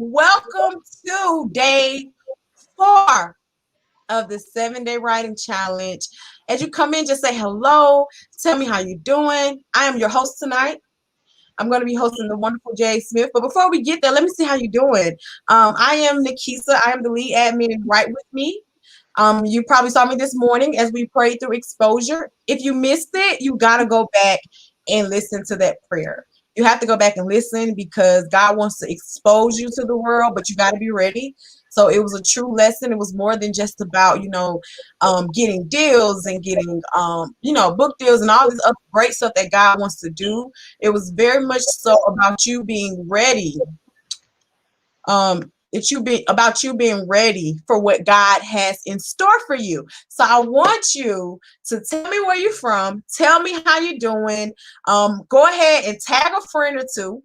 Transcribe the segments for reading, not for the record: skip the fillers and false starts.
Welcome to day 4 of the 7-day writing challenge. As you come in, just say hello. Tell me how you're doing. I am your host tonight. I'm going to be hosting the wonderful Jay Smith. But before we get there, let me see how you're doing. I am Nikisa. I am the lead admin and Write With Me. You probably saw me this morning as we prayed through exposure. If you missed it, you got to go back and listen to that prayer. You have to go back and listen because God wants to expose you to the world, but you got to be ready. So it was a true lesson. It was more than just about, getting deals and getting, book deals and all this other great stuff that God wants to do. It was very much so about you being ready. About you being ready for what God has in store for you. So I want you to tell me where you're from, tell me how you're doing. Go ahead and tag a friend or two.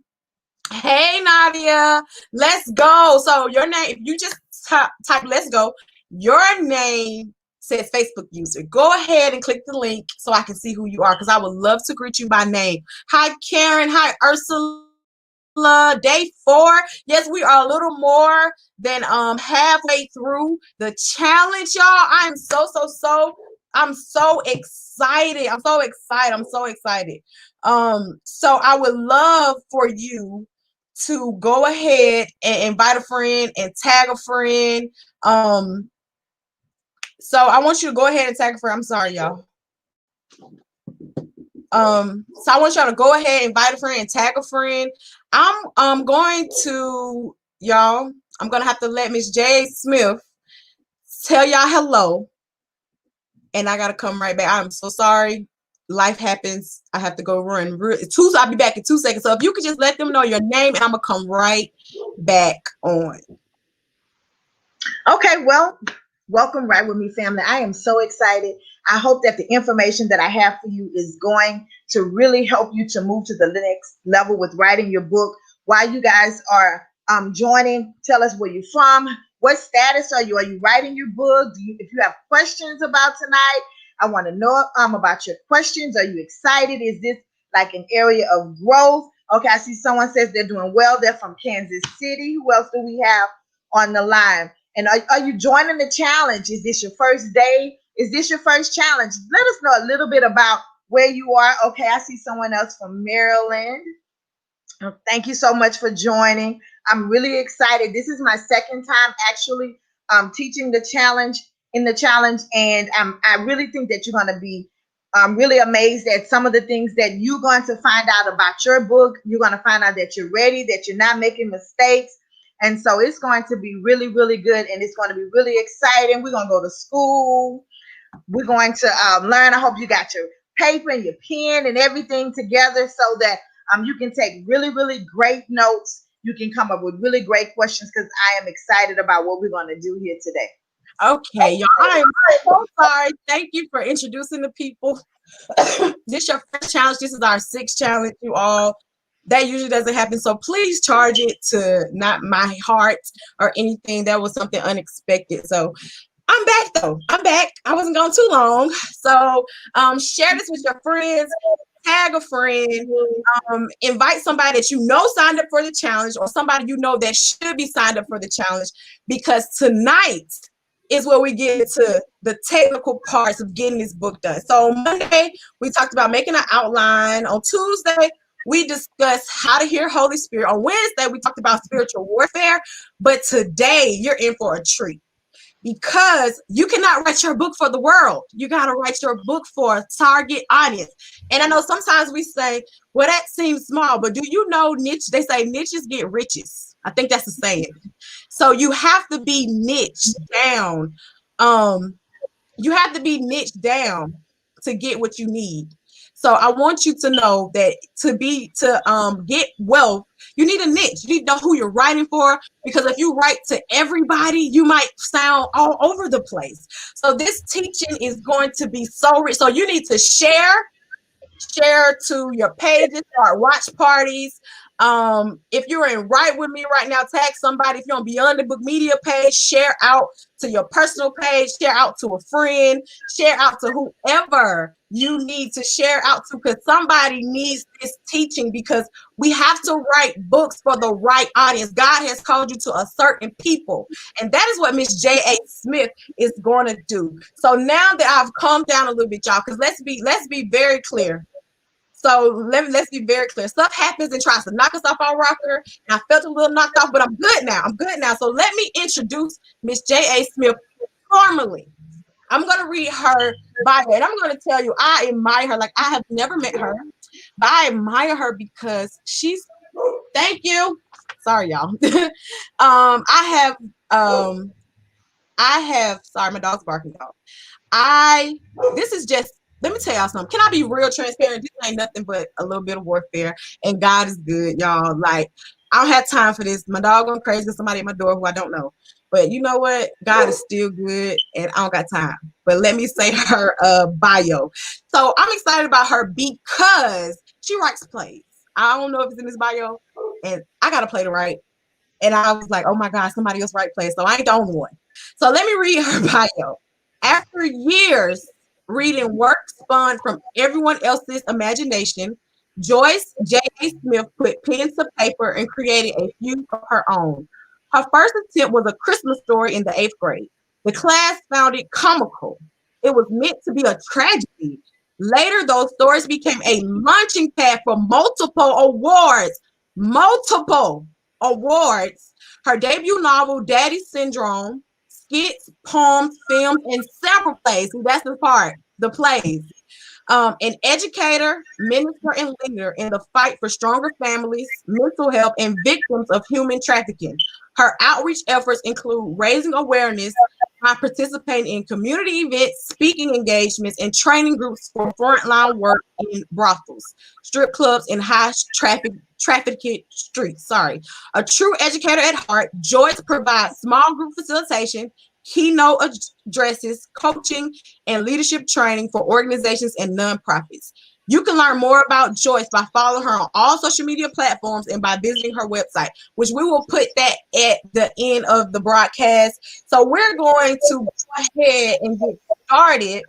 Hey Nadia, let's go. So your name, if you just type let's go, your name says Facebook user. Go ahead and click the link so I can see who you are because I would love to greet you by name. Hi Karen, hi Ursula. Day 4. Yes, we are a little more than halfway through the challenge, y'all. I'm so excited. I'm so excited. So I would love for you to go ahead and invite a friend and tag a friend. So I want you to go ahead and tag a friend. I'm sorry, y'all. So I want y'all to go ahead, invite a friend, and tag a friend. I'm going to have to let Miss Jay Smith tell y'all hello. And I gotta come right back. I'm so sorry. Life happens. I have to go run. I'll be back in 2 seconds. So if you could just let them know your name and I'm gonna come right back on. Okay, well, welcome Write With Me family. I am so excited. I hope that the information that I have for you is going to really help you to move to the next level with writing your book. While you guys are joining, tell us where you're from. What status are you? Are you writing your book? If you have questions about tonight, I want to know about your questions. Are you excited? Is this like an area of growth? Okay, I see someone says they're doing well. They're from Kansas City. Who else do we have on the line? And are you joining the challenge? Is this your first day? Is this your first challenge? Let us know a little bit about where you are. Okay, I see someone else from Maryland. Thank you so much for joining. I'm really excited. This is my second time actually teaching the challenge and I really think that you're going to be really amazed at some of the things that you're going to find out about your book. You're going to find out that you're ready, that you're not making mistakes. And so it's going to be really, really good. And it's going to be really exciting. We're going to go to school. We're going to learn. I hope you got your paper and your pen and everything together so that you can take really, really great notes. You can come up with really great questions because I am excited about what we're going to do here today. Okay, y'all. I am so sorry. Thank you for introducing the people. This is your first challenge. This is our 6th challenge, you all. That usually doesn't happen. So please charge it to not my heart or anything. That was something unexpected. So I'm back though. I'm back. I wasn't gone too long. So share this with your friends. Tag a friend, invite somebody that you know signed up for the challenge or somebody you know that should be signed up for the challenge because tonight is where we get into the technical parts of getting this book done. So on Monday, we talked about making an outline. On Tuesday, we discussed how to hear Holy Spirit. On Wednesday, we talked about spiritual warfare. But today, you're in for a treat because you cannot write your book for the world. You got to write your book for a target audience. And I know sometimes we say, well, that seems small, but do you know niche? They say niches get riches. I think that's the saying. So you have to be niched down. You have to be niched down to get what you need. So I want you to know that to get wealth, you need a niche. You need to know who you're writing for because if you write to everybody, you might sound all over the place. So this teaching is going to be so rich. So you need to share to your pages, start watch parties. If you're in Write With Me right now, tag somebody. If you're on Beyond the Book Media page, share out to your personal page, share out to a friend, share out to whoever you need to share out to, because somebody needs this teaching, because we have to write books for the right audience. God has called you to a certain people, and that is what Miss J.A. Smith is going to do. So now that I've calmed down a little bit, y'all, because let's be very clear. So let's be very clear. Stuff happens and tries to knock us off our rocker. And I felt a little knocked off, but I'm good now. I'm good now. So let me introduce Miss J.A. Smith formally. I'm going to read her bio, and I'm going to tell you, I admire her. Like, I have never met her, but I admire her because she's, thank you. Sorry, y'all. I have, sorry, my dog's barking, y'all. This is just, let me tell y'all something. Can I be real transparent? This ain't nothing but a little bit of warfare, and God is good, y'all. Like, I don't have time for this. My dog going crazy because somebody at my door who I don't know. But you know what? God is still good, and I don't got time. But let me say her bio. So I'm excited about her because she writes plays. I don't know if it's in this bio, and I got a play to write. And I was like, oh my God, somebody else write plays. So I ain't the only one. So let me read her bio. After years reading work spun from everyone else's imagination, Joyce J. Smith put pen to paper and created a few of her own. Her first attempt was a Christmas story in the 8th grade. The class found it comical. It was meant to be a tragedy. Later, those stories became a launching pad for multiple awards. Her debut novel, Daddy Syndrome, skits, poems, films, and several plays. So that's the part, the plays. An educator, minister, and leader in the fight for stronger families, mental health, and victims of human trafficking. Her outreach efforts include raising awareness by participating in community events, speaking engagements, and training groups for frontline work in brothels, strip clubs, and high trafficked streets. A true educator at heart, Joyce provides small group facilitation, keynote addresses, coaching, and leadership training for organizations and nonprofits. You can learn more about Joyce by following her on all social media platforms and by visiting her website, which we will put that at the end of the broadcast. So we're going to go ahead and get started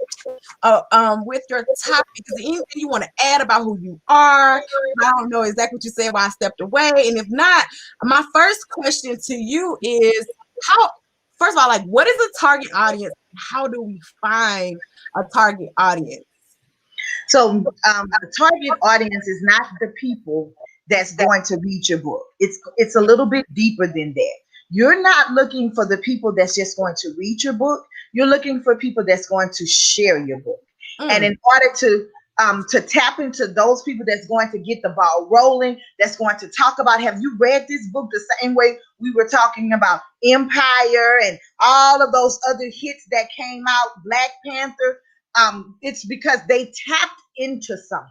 with your topic. Is there anything you want to add about who you are? I don't know exactly what you said while I stepped away. And if not, my first question to you is first of all, like, what is a target audience? How do we find a target audience? So the target audience is not the people that's going to read your book. It's a little bit deeper than that. You're not looking for the people that's just going to read your book. You're looking for people that's going to share your book. And in order to tap into those people that's going to get the ball rolling, that's going to talk about, have you read this book the same way we were talking about Empire and all of those other hits that came out, Black Panther? It's because they tapped into something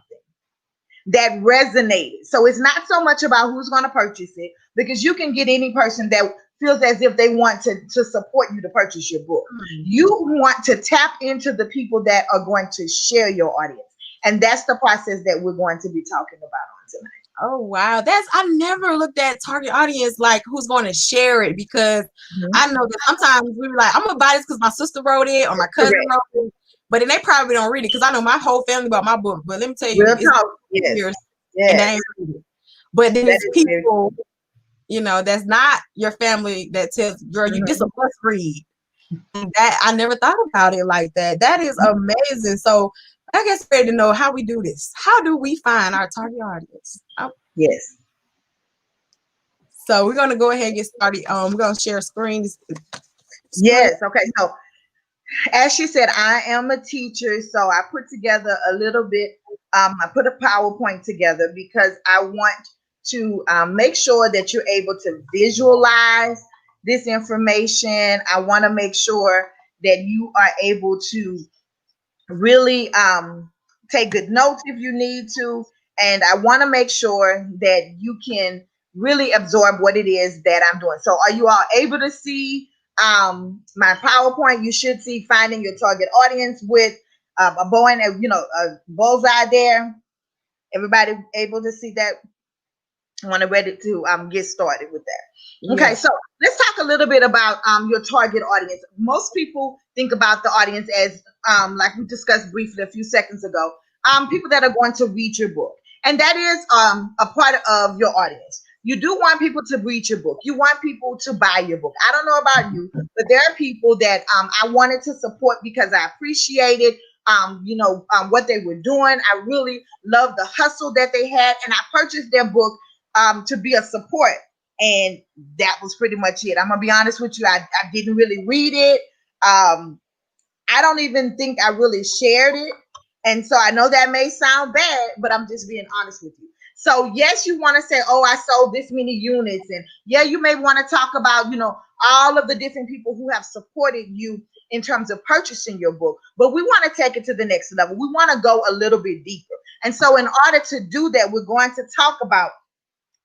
that resonated. So it's not so much about who's going to purchase it, because you can get any person that feels as if they want to support you to purchase your book. You want to tap into the people that are going to share your audience. And that's the process that we're going to be talking about on tonight. Oh, wow. I never looked at target audience, like who's going to share it, because I know that sometimes we were like, I'm going to buy this because my sister wrote it or my cousin wrote it. But then they probably don't read it, because I know my whole family about my book. But let me tell you, and they ain't read it. But then it's people, that's not your family that tells, girl, you just a must read. And that I never thought about it like that. That is amazing. So I guess we're ready to know how we do this. How do we find our target audience? Yes. So we're gonna go ahead and get started. We're gonna share screens. Yes. Okay. So as she said, I am a teacher, so I put together a little bit. I put a PowerPoint together because I want to make sure that you're able to visualize this information. I want to make sure that you are able to really take good notes if you need to. And I want to make sure that you can really absorb what it is that I'm doing. So are you all able to see my PowerPoint? You should see finding your target audience with a bow and a bullseye there. Everybody able to see that? I want to ready to get started with that. Okay, Yeah. so let's talk a little bit about your target audience. Most people think about the audience as like we discussed briefly a few seconds ago, people that are going to read your book, and that is a part of your audience. You do want people to read your book. You want people to buy your book. I don't know about you, but there are people that I wanted to support because I appreciated what they were doing. I really loved the hustle that they had, and I purchased their book to be a support. And that was pretty much it. I'm gonna be honest with you. I didn't really read it. I don't even think I really shared it. And so I know that may sound bad, but I'm just being honest with you. So yes, you want to say, oh, I sold this many units. And yeah, you may want to talk about, all of the different people who have supported you in terms of purchasing your book. But we want to take it to the next level. We want to go a little bit deeper. And so in order to do that, we're going to talk about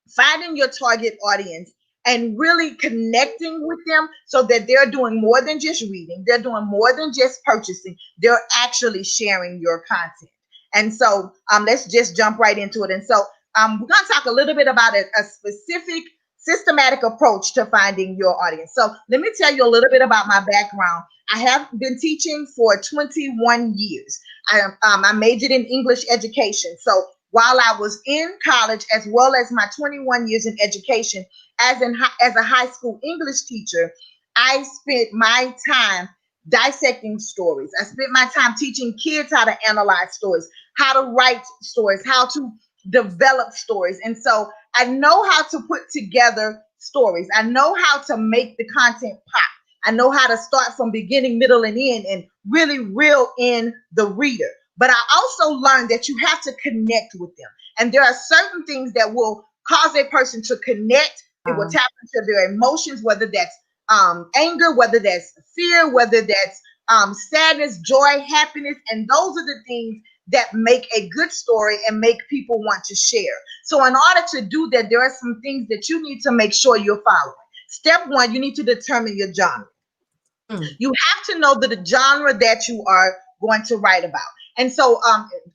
finding your target audience and really connecting with them so that they're doing more than just reading, they're doing more than just purchasing, they're actually sharing your content. And so let's just jump right into it. And so we're going to talk a little bit about a specific systematic approach to finding your audience. So let me tell you a little bit about my background. I have been teaching for 21 years. I majored in English education. So while I was in college, as well as my 21 years in education as a high school English teacher, I spent my time dissecting stories. I spent my time teaching kids how to analyze stories, how to write stories, how to develop stories. And so I know how to put together stories. I know how to make the content pop. I know how to start from beginning, middle, and end and really reel in the reader. But I also learned that you have to connect with them. And there are certain things that will cause a person to connect. It will tap into their emotions, whether that's anger, whether that's fear, whether that's sadness, joy, happiness. And those are the things that make a good story and make people want to share. So in order to do that, there are some things that you need to make sure you're following. Step one, you need to determine your genre. You have to know the genre that you are going to write about. And so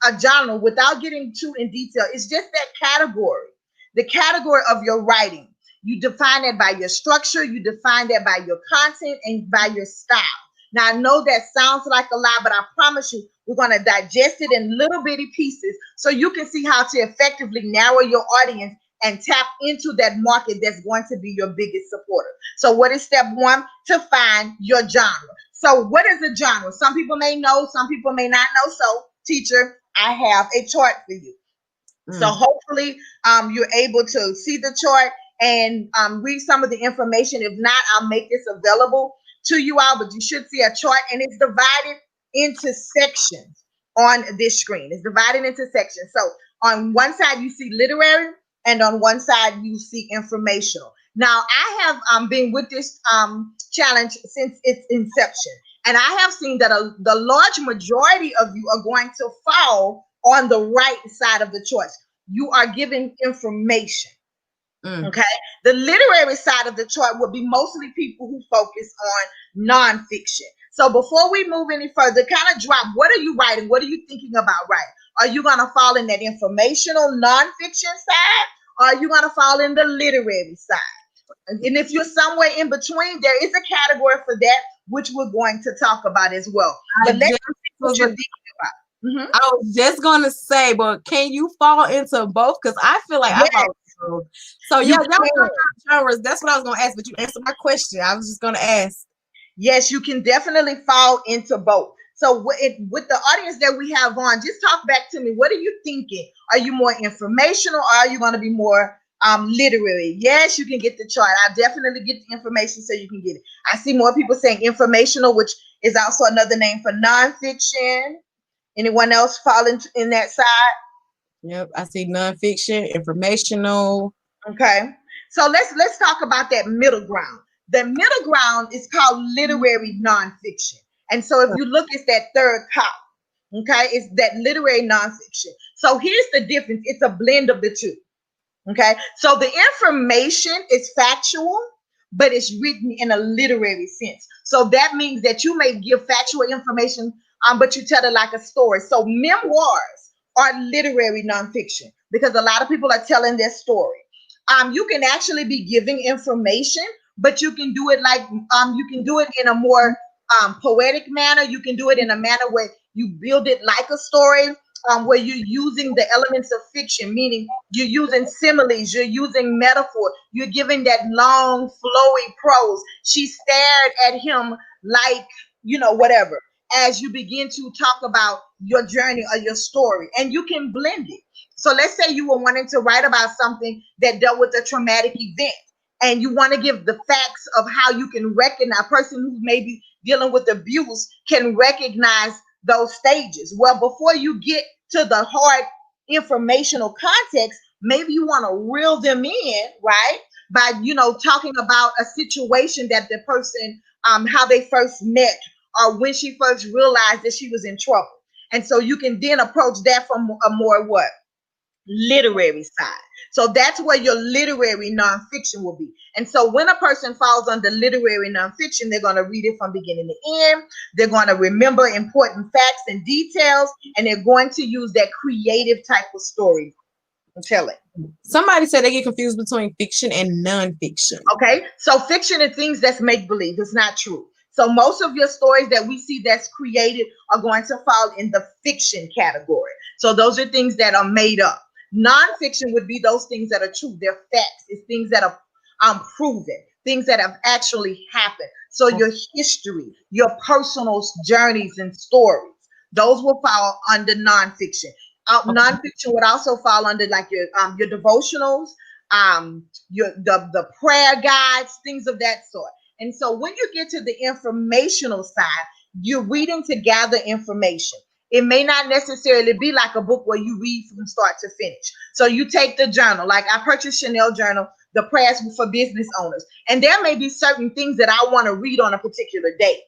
a genre, without getting too in detail, is just that category, the category of your writing. You define it by your structure, you define that by your content and by your style. Now, I know that sounds like a lot, but I promise you, we're going to digest it in little bitty pieces so you can see how to effectively narrow your audience and tap into that market that's going to be your biggest supporter. So what is step one? To find your genre. So what is a genre? Some people may know, some people may not know. So teacher, I have a chart for you. So hopefully you're able to see the chart and read some of the information. If not, I'll make this available to you all, but you should see a chart and it's divided into sections on this screen. It's divided into sections. So on one side, you see literary, and on one side, you see informational. Now, I have been with this challenge since its inception, and I have seen that the large majority of you are going to fall on the right side of the choice. You are giving information. Okay. The literary side of the chart will be mostly people who focus on nonfiction. So before we move any further, kind of drop, what are you writing? What are you thinking about writing? Are you going to fall in that informational nonfiction side? Or are you going to fall in the literary side? And if you're somewhere in between, there is a category for that, which we're going to talk about as well. But let's see what you're thinking about. I was just going to say, but can you fall into both? Because I feel like I fall into both. So yeah, genres. That's what I was going to ask, but you answered my question. I was just going to ask. Yes, you can definitely fall into both. So with the audience that we have on, just talk back to me. What are you thinking? Are you more informational, or are you going to be more literary? Yes, you can get the chart. I definitely get the information so you can get it. I see more people saying informational, which is also another name for nonfiction. Anyone else fall in that side? Yep, I see nonfiction, informational. Okay, so let's talk about that middle ground. The middle ground is called literary nonfiction. And so if you look, it's that third column. Okay, it's that literary nonfiction. So here's the difference. It's a blend of the two. Okay, so the information is factual, but it's written in a literary sense. So that means that you may give factual information, but you tell it like a story. So memoirs are literary nonfiction because a lot of people are telling their story. You can actually be giving information, but you can do it like you can do it in a more poetic manner. You can do it in a manner where you build it like a story, where you're using the elements of fiction, meaning you're using similes, you're using metaphor, you're giving that long, flowy prose. She stared at him like, whatever, as you begin to talk about your journey or your story, and you can blend it. So let's say you were wanting to write about something that dealt with a traumatic event, and you want to give the facts of how you can recognize a person who may be dealing with abuse can recognize those stages. Well, before you get to the hard informational context, maybe you want to reel them in, right? By, talking about a situation that the person, how they first met, or when she first realized that she was in trouble. And so you can then approach that from a more what? Literary side. So that's where your literary nonfiction will be. And so when a person falls under literary nonfiction, they're going to read it from beginning to end. They're going to remember important facts and details, and they're going to use that creative type of story telling. Somebody said they get confused between fiction and nonfiction. Okay, so fiction are things that's make believe. It's not true. So most of your stories that we see that's created are going to fall in the fiction category. So those are things that are made up. Nonfiction would be those things that are true. They're facts. It's things that are proven, things that have actually happened. So your history, your personal journeys and stories, those will fall under nonfiction. Nonfiction would also fall under like your devotionals, the prayer guides, things of that sort. And so when you get to the informational side, you're reading to gather information. It may not necessarily be like a book where you read from start to finish. So you take the journal, like I purchased Chanel Journal, the prayers for business owners. And there may be certain things that I want to read on a particular day.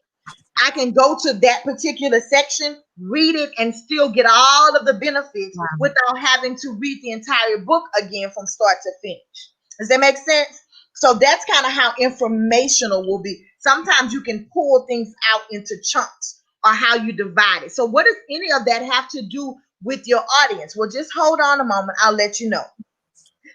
I can go to that particular section, read it, and still get all of the benefits without having to read the entire book again from start to finish. Does that make sense? So that's kind of how informational will be. Sometimes you can pull things out into chunks, or how you divide it. So what does any of that have to do with your audience? Well, just hold on a moment. I'll let you know.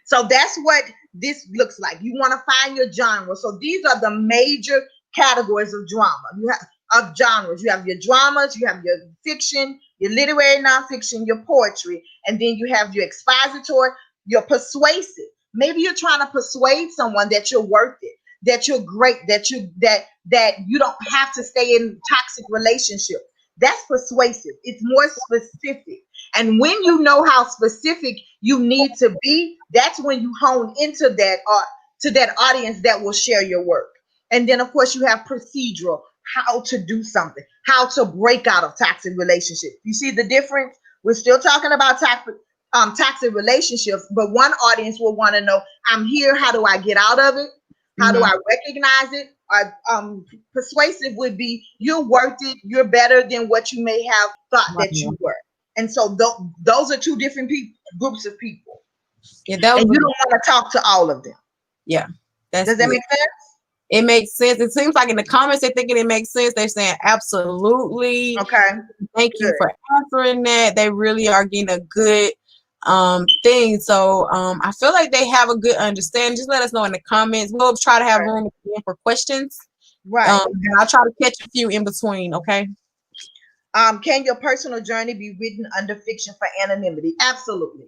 So that's what this looks like. You want to find your genre. So these are the major categories of drama. You have of genres. You have your dramas, you have your fiction, your literary nonfiction, your poetry, and then you have your expository, your persuasive. Maybe you're trying to persuade someone that you're worth it, that you're great, that you don't have to stay in toxic relationships. That's persuasive. It's more specific. And when you know how specific you need to be, that's when you hone into that to that audience that will share your work. And then of course you have procedural, how to do something, how to break out of toxic relationships. You see the difference? We're still talking about toxic relationships, but one audience will want to know, I'm here, how do I get out of it? How do I recognize it? Persuasive would be, you're worth it, you're better than what you may have thought that you were. And so those are two different groups of people. Yeah, and you don't want to talk to all of them. Yeah. Does that make sense? It makes sense. It seems like in the comments they're thinking it makes sense. They're saying absolutely. Okay. Thank you for answering that. They really are getting a good thing. So I feel like they have a good understanding. Just let us know in the comments. We'll try to have room for questions. Right. I'll try to catch a few in between. Okay. Can your personal journey be written under fiction for anonymity? Absolutely.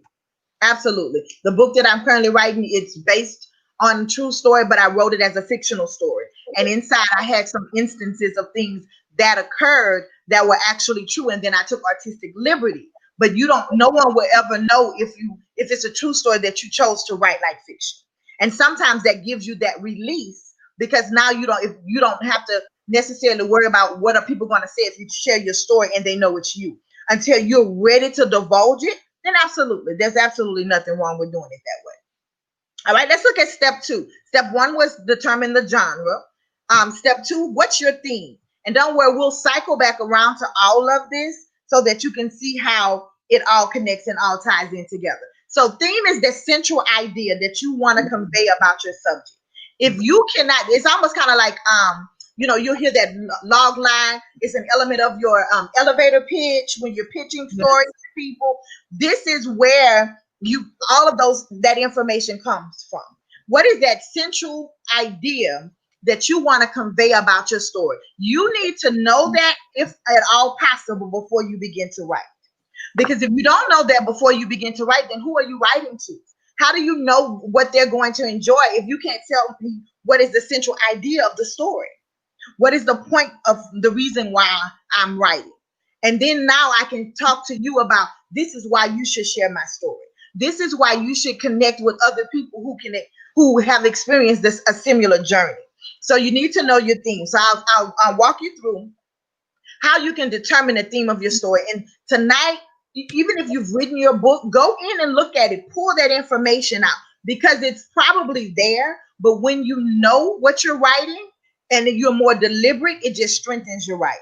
Absolutely. The book that I'm currently writing, it's based on true story, but I wrote it as a fictional story. And inside I had some instances of things that occurred that were actually true. And then I took artistic liberty. But no one will ever know if it's a true story that you chose to write like fiction. And sometimes that gives you that release, because now you don't have to necessarily worry about what are people going to say if you share your story and they know it's you. Until you're ready to divulge it, then absolutely, there's absolutely nothing wrong with doing it that way. All right, let's look at step 2. Step 1 was determine the genre. Step 2, what's your theme? And don't worry, we'll cycle back around to all of this so that you can see how it all connects and all ties in together. So theme is the central idea that you want to convey about your subject. If you cannot, it's almost kind of like, you'll hear that log line. It's an element of your elevator pitch when you're pitching stories to people. This is where all of that information comes from. What is that central idea that you want to convey about your story? You need to know that, if at all possible, before you begin to write. Because if you don't know that before you begin to write, then who are you writing to? How do you know what they're going to enjoy if you can't tell me what is the central idea of the story? What is the point of the reason why I'm writing? And then now I can talk to you about, this is why you should share my story. This is why you should connect with other people who have experienced a similar journey. So you need to know your theme. So I'll walk you through how you can determine the theme of your story. And tonight, even if you've written your book, go in and look at it, pull that information out, because it's probably there. But when you know what you're writing and you're more deliberate, it just strengthens your writing.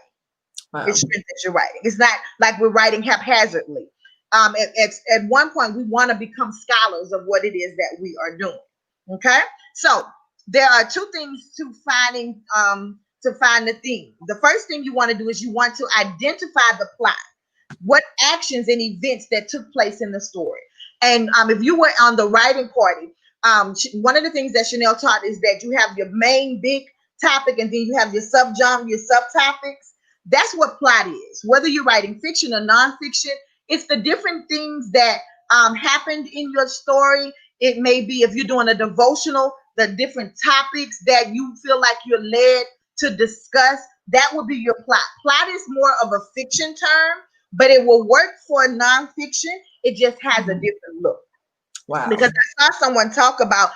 Wow. It strengthens your writing. It's not like we're writing haphazardly. At one point, we want to become scholars of what it is that we are doing. Okay, so there are two things to find the theme. The first thing you want to do is you want to identify the plot. What actions and events that took place in the story. And if you were on the writing party, one of the things that Chanel taught is that you have your main big topic, and then you have your subgenre, your subtopics. That's what plot is. Whether you're writing fiction or nonfiction, it's the different things that happened in your story. It may be, if you're doing a devotional, the different topics that you feel like you're led to discuss. That will be your plot. Plot is more of a fiction term, but it will work for nonfiction. It just has a different look. Wow. Because I saw someone talk about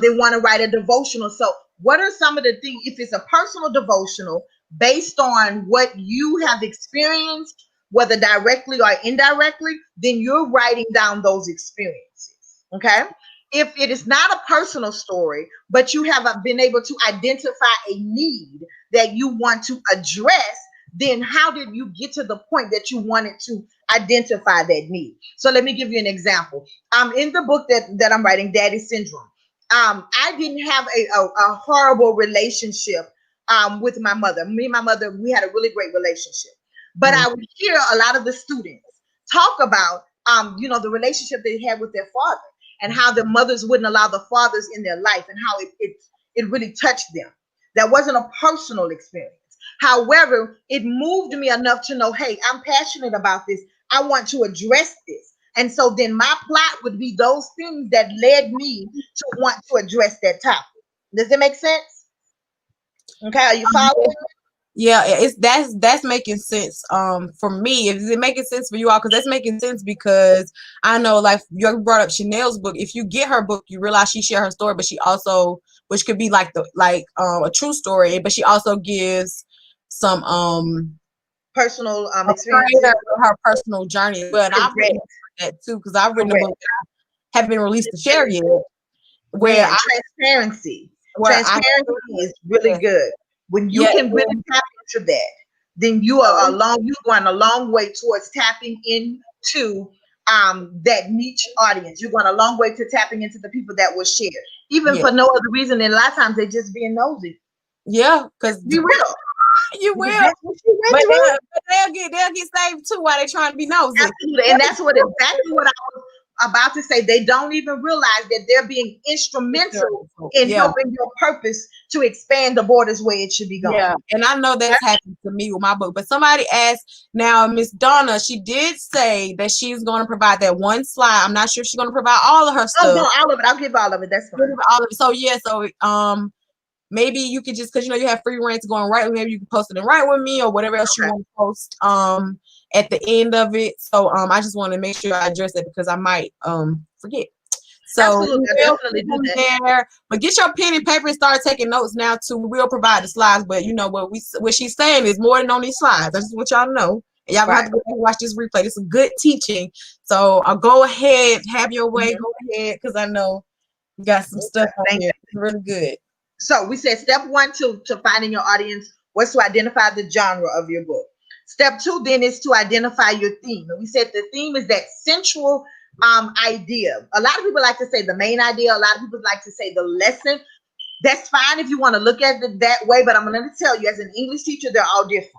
they want to write a devotional. So what are some of the things, if it's a personal devotional based on what you have experienced, whether directly or indirectly, then you're writing down those experiences. Okay. If it is not a personal story, but you have been able to identify a need that you want to address, then how did you get to the point that you wanted to identify that need? So let me give you an example. In the book that I'm writing, Daddy Syndrome, I didn't have a horrible relationship with my mother. Me and my mother, we had a really great relationship. But I would hear a lot of the students talk about, the relationship they had with their father, and how the mothers wouldn't allow the fathers in their life, and how it really touched them. That wasn't a personal experience. However, it moved me enough to know, hey, I'm passionate about this. I want to address this. And so then my plot would be those things that led me to want to address that topic. Does it make sense? Okay, are you following? Yeah, that's making sense for me. Is it making sense for you all? Because that's making sense, because I know, like, you brought up Chanel's book. If you get her book, you realize she shared her story, but she also, which could be like a true story, but she also gives some personal experience, her personal journey. But I've written that too, because I've written a book that I haven't been released to share yet. Where transparency is really good. When you can really tap into that, then you are you're going a long way towards tapping into that niche audience. You're going a long way to tapping into the people that will share, even for no other reason than a lot of times they're just being nosy. Yeah, because you will. But they'll get saved too while they're trying to be nosy. Absolutely. And that's exactly what I was about to say. They don't even realize that they're being instrumental in helping your purpose to expand the borders where it should be going. Yeah, and I know that's happened to me with my book. But somebody asked, now Miss Donna, she did say that she's going to provide that one slide. I'm not sure if she's going to provide all of her stuff. Oh, no, all of it. I'll give all of it. That's fine. All of it. So maybe you could just, because you have free reign to go and write, maybe you can post it and write with me, or whatever else you want to post at the end of it. So I just want to make sure I address it, because I might forget. So definitely do that. There, but get your pen and paper and start taking notes now too. We'll provide the slides, but what she's saying is more than on these slides. I just want y'all to know. And y'all gonna have to go and watch this replay. This is good teaching. So I'll go ahead, have your way, go ahead, because I know you got some stuff on here. It's really good. So we said step 1 to finding your audience was to identify the genre of your book. Step 2 then is to identify your theme. And we said the theme is that central idea. A lot of people like to say the main idea. A lot of people like to say the lesson. That's fine if you want to look at it that way, but I'm going to tell you, as an English teacher, they're all different.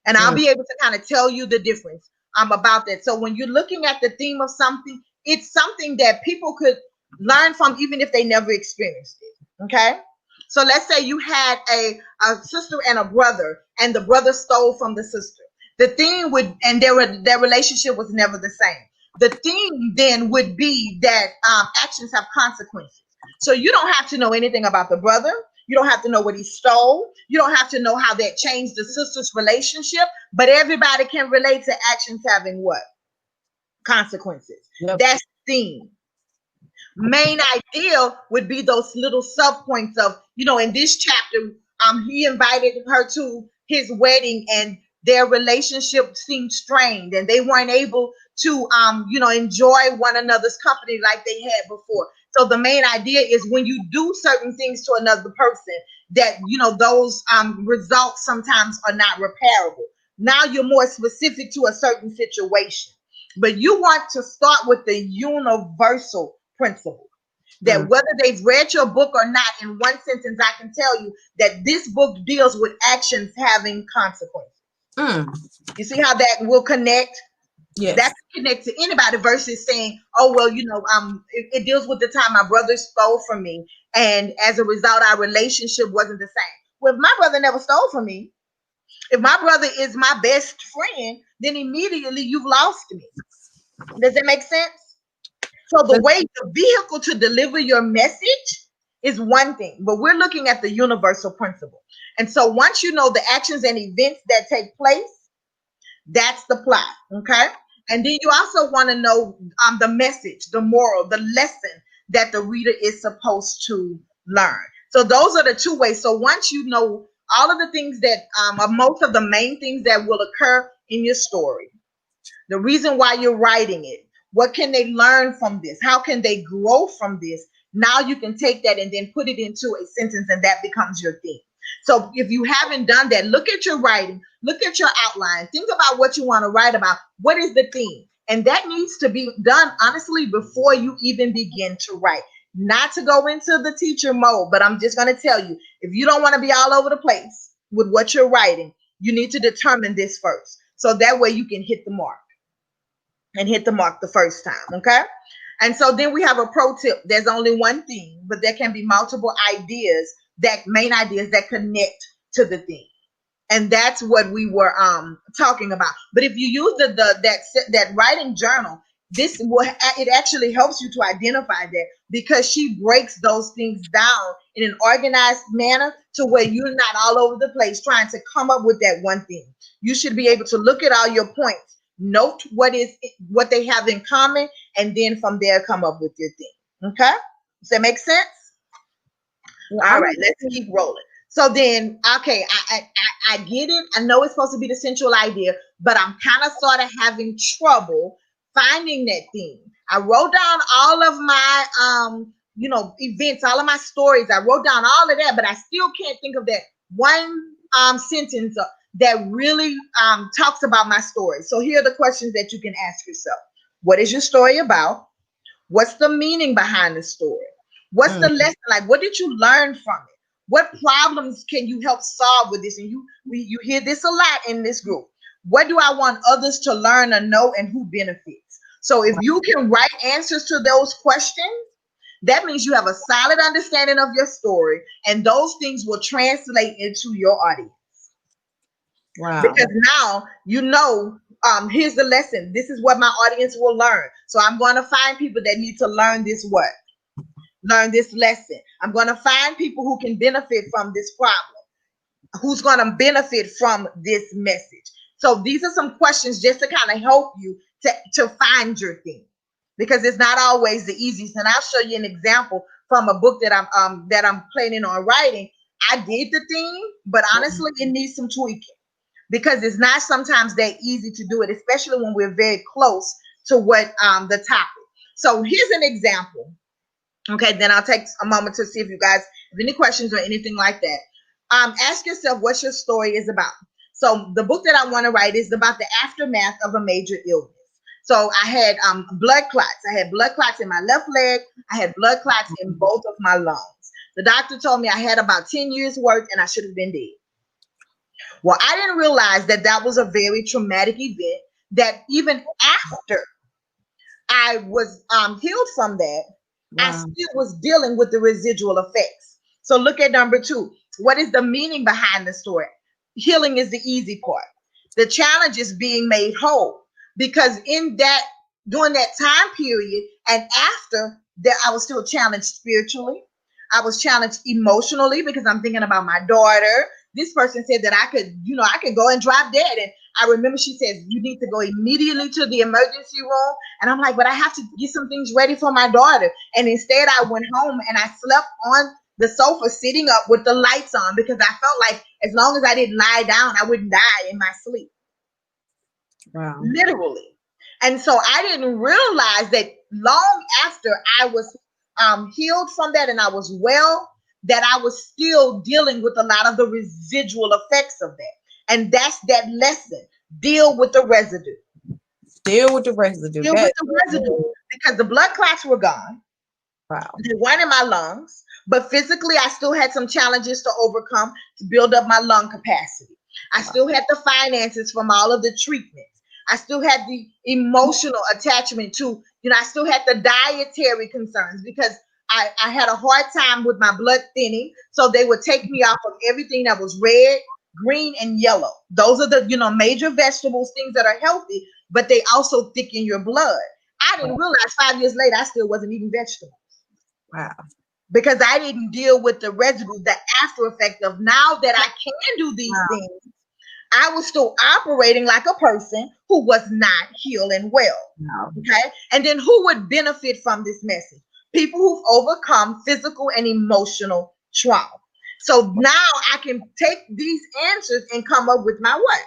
And I'll be able to kind of tell you the difference about that. So when you're looking at the theme of something, it's something that people could Learn from even if they never experienced it. Okay. So let's say you had a sister and a brother, and the brother stole from the sister. The thing would, and their relationship was never the same. The thing then would be that actions have consequences. So you don't have to know anything about the brother. You don't have to know what he stole. You don't have to know how that changed the sister's relationship. But everybody can relate to actions having what? Consequences. Yep. That's the theme. Main idea would be those little sub points of, in this chapter, he invited her to his wedding and their relationship seemed strained and they weren't able to, enjoy one another's company like they had before. So the main idea is when you do certain things to another person that, those results sometimes are not repairable. Now you're more specific to a certain situation, but you want to start with the universal principle that whether they've read your book or not, in one sentence, I can tell you that this book deals with actions having consequences. You see how that will connect? Yes. That can connect to anybody versus saying, oh, well, it deals with the time my brother stole from me. And as a result, our relationship wasn't the same. Well, if my brother never stole from me, if my brother is my best friend, then immediately you've lost me. Does that make sense? So the vehicle to deliver your message is one thing, but we're looking at the universal principle. And so once you know the actions and events that take place, that's the plot, okay? And then you also want to know the message, the moral, the lesson that the reader is supposed to learn. So those are the two ways. So once you know all of the things that are most of the main things that will occur in your story, the reason why you're writing it, what can they learn from this? How can they grow from this? Now you can take that and then put it into a sentence and that becomes your theme. So if you haven't done that, look at your writing, look at your outline, think about what you want to write about. What is the theme? And that needs to be done honestly before you even begin to write. Not to go into the teacher mode, but I'm just going to tell you, if you don't want to be all over the place with what you're writing, you need to determine this first. So that way you can hit the mark. And hit the mark the first time, okay? And so then we have a pro tip. There's only one theme, but there can be multiple main ideas that connect to the theme. And that's what we were talking about. But if you use that writing journal, it actually helps you to identify that because she breaks those things down in an organized manner to where you're not all over the place trying to come up with that one thing. You should be able to look at all your points, note what they have in common, and then from there come up with your thing. Okay? Does that make sense? All right, let's keep rolling. So then, okay, I get it. I know it's supposed to be the central idea, but I'm kind of sort of having trouble finding that theme. I wrote down all of my events, all of my stories. I wrote down all of that, but I still can't think of that one sentence that really talks about my story. So here are the questions that you can ask yourself. What is your story about? What's the meaning behind the story? What's the lesson? Like, what did you learn from it? What problems can you help solve with this? And you hear this a lot in this group. What do I want others to learn or know, and who benefits? So if you can write answers to those questions, that means you have a solid understanding of your story, and those things will translate into your audience. Wow. Because now here's the lesson. This is what my audience will learn. So I'm going to find people that need to learn this learn this lesson. I'm going to find people who can benefit from this problem, who's going to benefit from this message. So these are some questions just to kind of help you to find your theme, because it's not always the easiest. And I'll show you an example from a book that I'm planning on writing. I did the theme, but honestly, it needs some tweaking because it's not sometimes that easy to do it, especially when we're very close to what the topic. So here's an example. Okay, then I'll take a moment to see if you guys have any questions or anything like that. Ask yourself what your story is about. So the book that I want to write is about the aftermath of a major illness. So I had blood clots. I had blood clots in my left leg. I had blood clots in both of my lungs. The doctor told me I had about 10 years worth and I should have been dead. Well, I didn't realize that was a very traumatic event, that even after I was healed from that, I Wow. still was dealing with the residual effects. So look at number 2. What is the meaning behind the story? Healing is the easy part. The challenge is being made whole, because in that, during that time period and after that, I was still challenged spiritually. I was challenged emotionally because I'm thinking about my daughter. This person said that I could go and drop dead. And I remember she said, you need to go immediately to the emergency room. And I'm like, but I have to get some things ready for my daughter. And instead I went home and I slept on the sofa sitting up with the lights on, because I felt like as long as I didn't lie down, I wouldn't die in my sleep. Wow. Literally. And so I didn't realize that long after I was healed from that and I was well, that I was still dealing with a lot of the residual effects of that. And that's that lesson. Deal with the residue. Deal with the residue. Deal with the residue. Because the blood clots were gone. Wow. They weren't in my lungs, but physically I still had some challenges to overcome to build up my lung capacity. I still had the finances from all of the treatments. I still had the emotional attachment to, I still had the dietary concerns, because I had a hard time with my blood thinning. So they would take me off of everything that was red, green, and yellow. Those are the, major vegetables, things that are healthy, but they also thicken your blood. I didn't realize 5 years later, I still wasn't eating vegetables. Wow. Because I didn't deal with the residue, the after effect of now that I can do these things. I was still operating like a person who was not healed and well. Wow. Okay. And then who would benefit from this message? People who've overcome physical and emotional trauma. So now I can take these answers and come up with my what?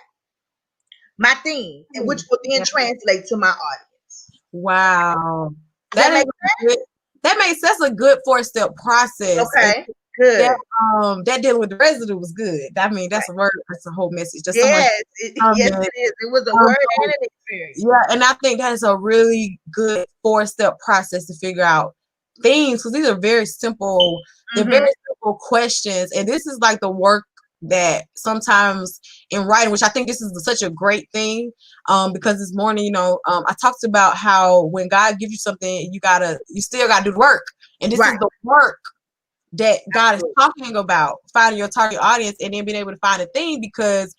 My theme, and which will then translate to my audience. Wow. Does that make sense? That makes sense. A good 4-step process. Okay. Good. That dealing with the residue was good. I mean, that's a word. That's a whole message. Just yes, it is. It was a word and an experience. Yeah, and I think that is a really good 4-step process to figure out things, because these are very simple. They're very simple questions, and this is like the work that sometimes in writing, which I think this is such a great thing, because this morning, I talked about how when God gives you something, you still gotta do the work, and this is the work that God is talking about, finding your target audience and then being able to find a thing, because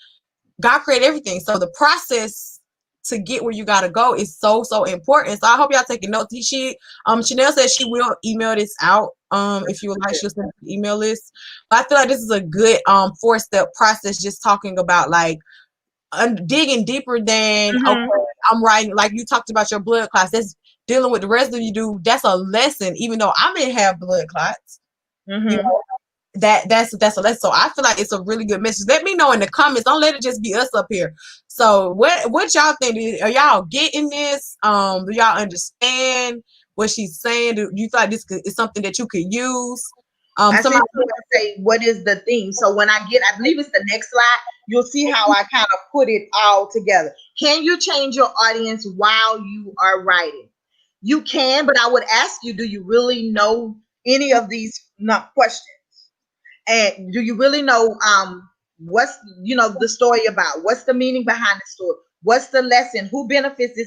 God created everything. So the process to get where you gotta go is so important. So I hope y'all taking notes. Chanel said she will email this out. If you would like, she'll send an email list. But I feel like this is a good 4-step process, just talking about like digging deeper than okay, I'm writing, like you talked about your blood clots. That's dealing with the rest of you do. That's a lesson, even though I may have blood clots. That's a lesson. So I feel like it's a really good message. Let me know in the comments. Don't let it just be us up here. So what y'all think? Are y'all getting this? Do y'all understand what she's saying? Do you feel like this is something that you could use? Somebody would say, what is the theme? So when I believe it's the next slide, you'll see how I kind of put it all together. Can you change your audience while you are writing? You can, but I would ask you, do you really know any of these questions? And do you really know what's the story about? What's the meaning behind the story? What's the lesson? Who benefits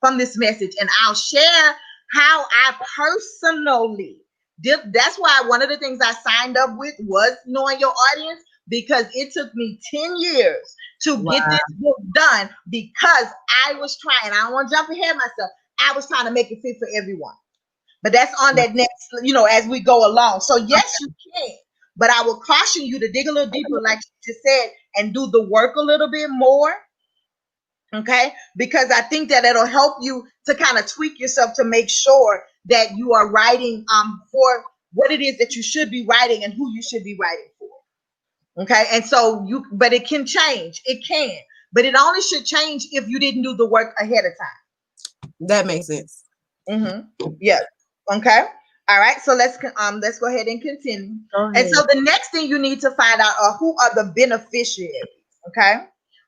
from this message? And I'll share how I personally did. That's why one of the things I signed up with was knowing your audience, because it took me 10 years to get this book done, because I was trying. I don't want to jump ahead of myself. I was trying to make it fit for everyone. But that's on that next, as we go along. So yes, you can. But I will caution you to dig a little deeper, like you just said, and do the work a little bit more. Okay? Because I think that it'll help you to kind of tweak yourself to make sure that you are writing for what it is that you should be writing and who you should be writing for. Okay? And so but it can change. It can. But it only should change if you didn't do the work ahead of time. That makes sense. Yeah. Okay. All right. So let's go ahead and continue. And so the next thing you need to find out are who are the beneficiaries. Okay.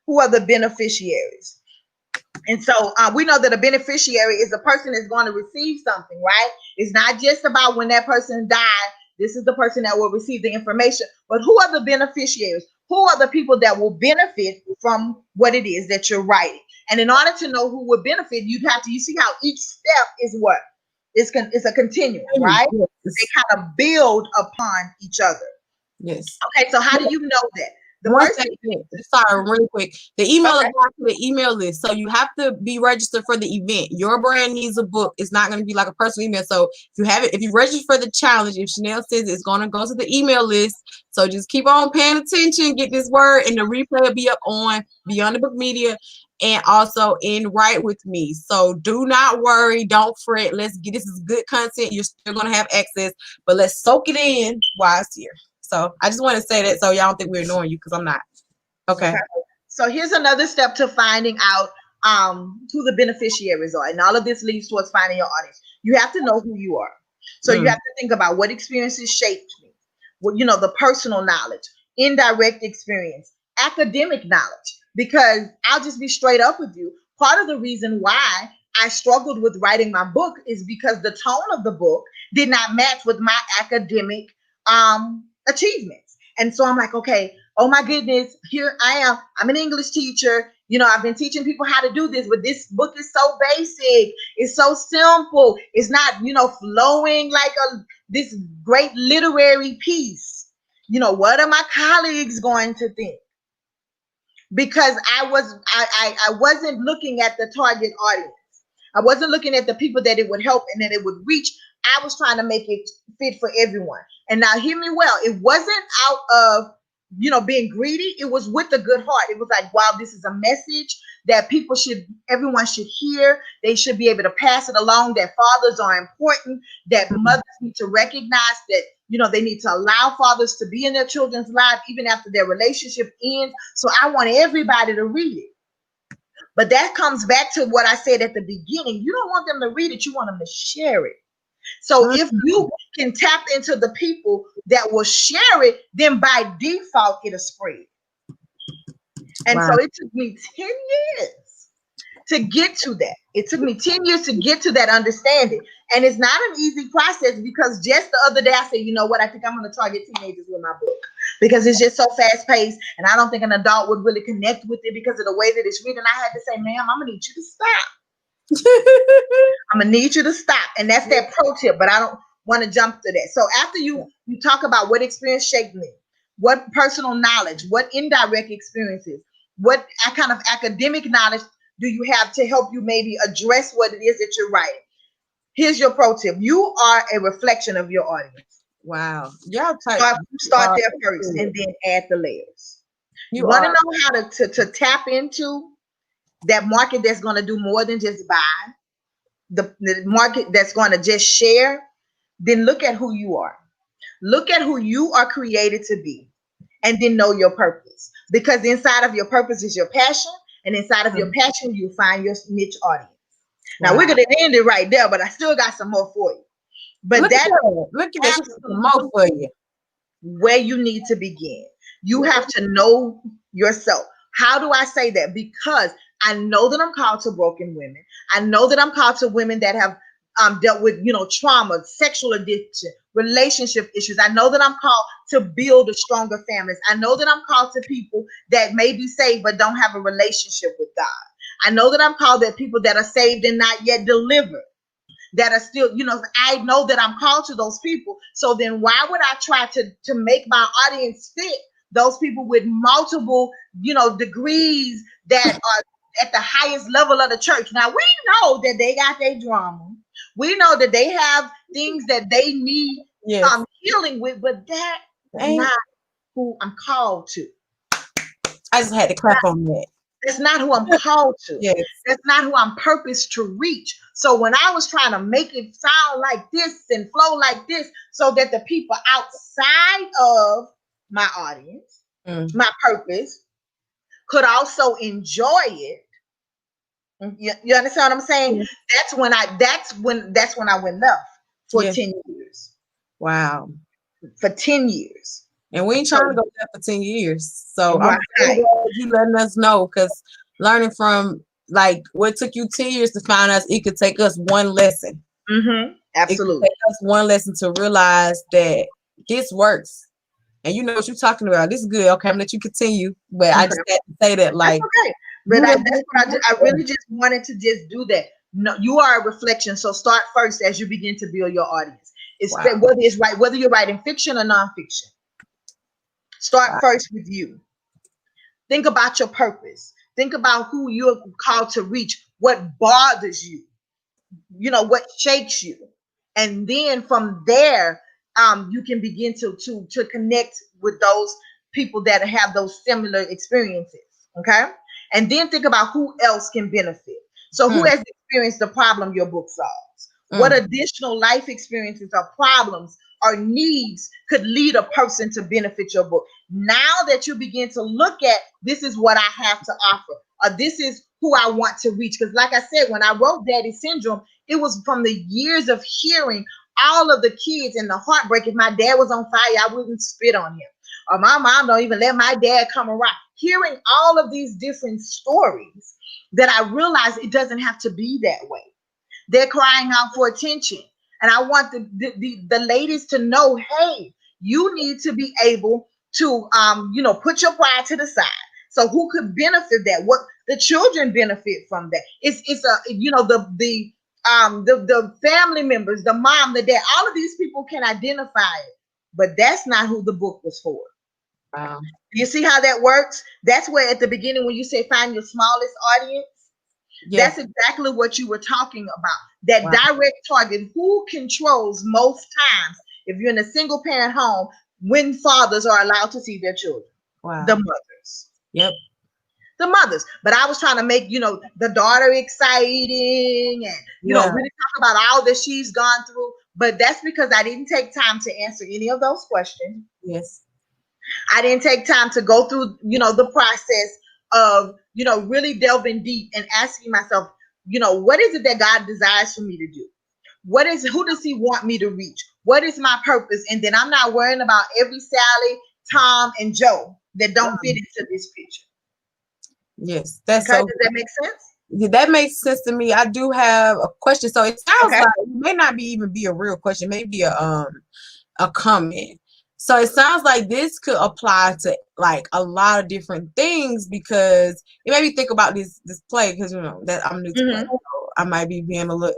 Who are the beneficiaries? And so we know that a beneficiary is a person that's going to receive something, right? It's not just about when that person died. This is the person that will receive the information. But who are the beneficiaries? Who are the people that will benefit from what it is that you're writing? And in order to know who would benefit, you see how each step is what? it's a continuum, right? Yes. They kind of build upon each other. Yes. Okay, so how do you know that? The One first second. thing, Sorry, real quick. The email okay. is not to the email list. So you have to be registered for the event. Your brand needs a book. It's not going to be like a personal email. So if you have it, if you register for the challenge, if Chanel says it's going to go to the email list, so just keep on paying attention, get this word, and the replay will be up on Beyond the Book Media and also in Write With Me. So do not worry. Don't fret. Let's get this is good content. You're still going to have access, but let's soak it in while it's here. So I just want to say that so y'all don't think we're ignoring you, because I'm not. Okay. So here's another step to finding out who the beneficiaries are. And all of this leads towards finding your audience. You have to know who you are. So you have to think about what experiences shaped me. Well, you know, the personal knowledge, indirect experience, academic knowledge. Because I'll just be straight up with you. Part of the reason why I struggled with writing my book is because the tone of the book did not match with my academic achievements. And so I'm like, okay, oh my goodness, here I am. I'm an English teacher. You know, I've been teaching people how to do this, but this book is so basic. It's so simple. It's not, you know, flowing like this great literary piece. You know, what are my colleagues going to think? Because I wasn't looking at the target audience. I wasn't looking at the people that it would help and that it would reach. I was trying to make it fit for everyone. And now hear me well. It wasn't out of, you know, being greedy. It was with a good heart. It was like, wow, this is a message that everyone should hear. They should be able to pass it along, that fathers are important, that mothers need to recognize that, you know, they need to allow fathers to be in their children's lives even after their relationship ends. So I want everybody to read it. But that comes back to what I said at the beginning. You don't want them to read it. You want them to share it. So if you can tap into the people that will share it, then by default, it'll spread. And so it took me 10 years to get to that. It took me 10 years to get to that understanding. And it's not an easy process, because just the other day I said, you know what, I think I'm going to target teenagers with my book, because it's just so fast paced. And I don't think an adult would really connect with it because of the way that it's written. I had to say, ma'am, I'm going to need you to stop. I'm gonna need you to stop. And that's that pro tip, but I don't want to jump to that. So after you talk about what experience shaped me, what personal knowledge, what indirect experiences, what kind of academic knowledge do you have to help you maybe address what it is that you're writing? Here's your pro tip. You are a reflection of your audience. Wow. Y'all start there first and then add the layers. You want to know how to tap into that market that's going to do more than just buy, the market that's going to just share. Then look at who you are. Look at who you are created to be, and then know your purpose. Because inside of your purpose is your passion, and inside of your passion, you find your niche audience. Now we're going to end it right there, but I still got some more for you. But look at that, more for you. Where you need to begin. You have to know yourself. How do I say that? Because I know that I'm called to broken women. I know that I'm called to women that have dealt with, you know, trauma, sexual addiction, relationship issues. I know that I'm called to build a stronger families. I know that I'm called to people that may be saved but don't have a relationship with God. I know that I'm called to people that are saved and not yet delivered, that are still, you know, I know that I'm called to those people. So then why would I try to make my audience fit those people with multiple, you know, degrees that are at the highest level of the church? Now we know that they got their drama. We know that they have things that they need healing with, but that is not who I'm called to. I just had to clap on that. That's not who I'm called to. Yes. That's not who I'm purposed to reach. So when I was trying to make it sound like this and flow like this, so that the people outside of my audience, my purpose, could also enjoy it. You understand what I'm saying? Yes. That's when I went left for 10 years. Wow. For 10 years. And we ain't trying to go there for 10 years. So I'm glad you letting us know, because learning from like what took you 10 years to find us, it could take us one lesson. Absolutely. It could take us one lesson to realize that this works. And you know what you're talking about. This is good. Okay, I'm gonna let you continue. But I just had to say that, like, that's okay. But that's what I really just wanted to just do that. No, you are a reflection. So start first as you begin to build your audience. Wow. Whether you're writing fiction or nonfiction. Start Wow. first with you. Think about your purpose. Think about who you're called to reach, what bothers you, what shakes you. And then from there, you can begin to connect with those people that have those similar experiences. Okay. And then think about who else can benefit. So who has experienced the problem your book solves? What additional life experiences or problems or needs could lead a person to benefit your book? Now that you begin to look at, this is what I have to offer, or this is who I want to reach. Because like I said, when I wrote Daddy Syndrome, it was from the years of hearing all of the kids and the heartbreak. If my dad was on fire, I wouldn't spit on him. Or my mom don't even let my dad come around. Hearing all of these different stories, that I realized it doesn't have to be that way. They're crying out for attention. And I want the ladies to know, hey, you need to be able to put your pride to the side. So who could benefit that? What the children benefit from that? It's the family members, the mom, the dad, all of these people can identify it, but that's not who the book was for. Wow. You see how that works? That's where at the beginning, when you say find your smallest audience, that's exactly what you were talking about. That direct target, who controls most times, if you're in a single parent home, when fathers are allowed to see their children. Wow. The mothers. Yep. The mothers. But I was trying to make, the daughter exciting and, really talk about all that she's gone through. But that's because I didn't take time to answer any of those questions. Yes. I didn't take time to go through, the process of, really delving deep and asking myself, what is it that God desires for me to do? Who does he want me to reach? What is my purpose? And then I'm not worrying about every Sally, Tom, and Joe that don't fit into this picture. Yes. That's okay, so does that make sense? Yeah, that makes sense to me. I do have a question. So it sounds like it may not even be a real question, maybe a comment. So it sounds like this could apply to like a lot of different things, because it made me think about this play, because that I'm new to play, so I might be being a little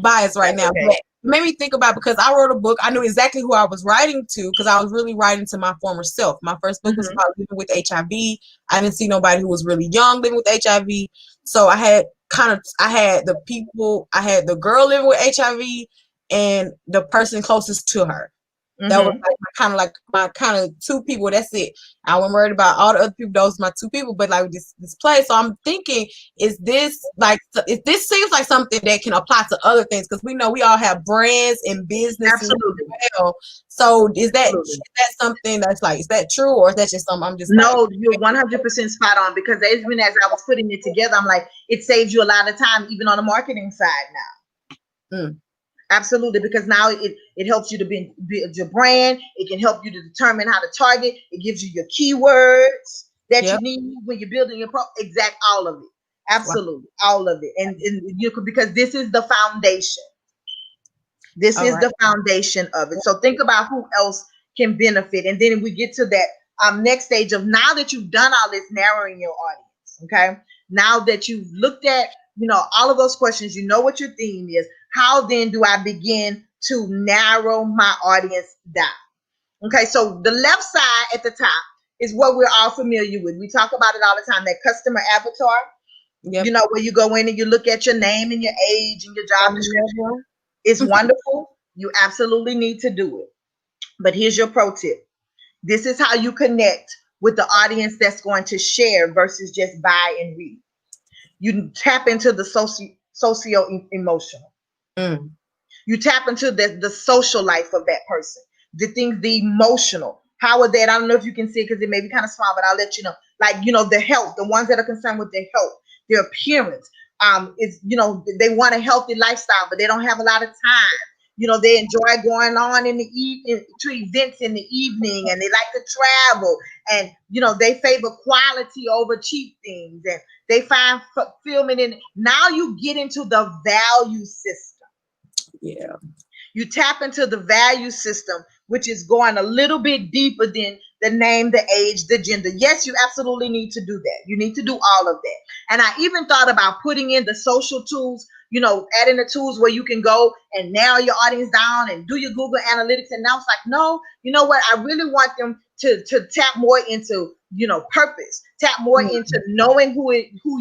biased right now. But it made me think about, because I wrote a book, I knew exactly who I was writing to, because I was really writing to my former self. My first book was about living with HIV. I didn't see nobody who was really young living with HIV. So I had the the girl living with HIV and the person closest to her. That was like my kind of two people. That's it. I wasn't worried about all the other people. Those are my two people. But like this play, so I'm thinking, is this seems like something that can apply to other things, because we know we all have brands and business. Absolutely. As well. So is that something that's like, is that true, or is that just something I'm just no? You're 100% spot on, because even as I was putting it together, I'm like, it saves you a lot of time, even on the marketing side now. Absolutely, because now it helps you to build your brand. It can help you to determine how to target. It gives you your keywords that you need when you're building your all of it. Absolutely, all of it, and because this is the foundation. This is the foundation of it. So think about who else can benefit, and then we get to that next stage of, now that you've done all this narrowing your audience. Okay, now that you've looked at all of those questions, what your theme is. How then do I begin to narrow my audience down? Okay, so the left side at the top is what we're all familiar with. We talk about it all the time, that customer avatar. Where you go in and you look at your name and your age and your job description. It's wonderful. You absolutely need to do it. But here's your pro tip. This is how you connect with the audience that's going to share versus just buy and read. You tap into the socio-emotional. You tap into the social life of that person, the emotional. How are they? I don't know if you can see it because it may be kind of small, but I'll let you know. Like, the health, the ones that are concerned with their health, their appearance. They want a healthy lifestyle, but they don't have a lot of time. They enjoy going on in the evening to events in the evening, and they like to travel, and they favor quality over cheap things, and they find fulfillment in it. Now you get into the value system. You tap into the value system, which is going a little bit deeper than the name, the age, the gender. Yes, you absolutely need to do that. You need to do all of that. And I even thought about putting in the social tools, adding the tools where you can go and narrow your audience down and do your Google Analytics. And now it's like, no, you know what? I really want them to tap more into, purpose, tap more into knowing who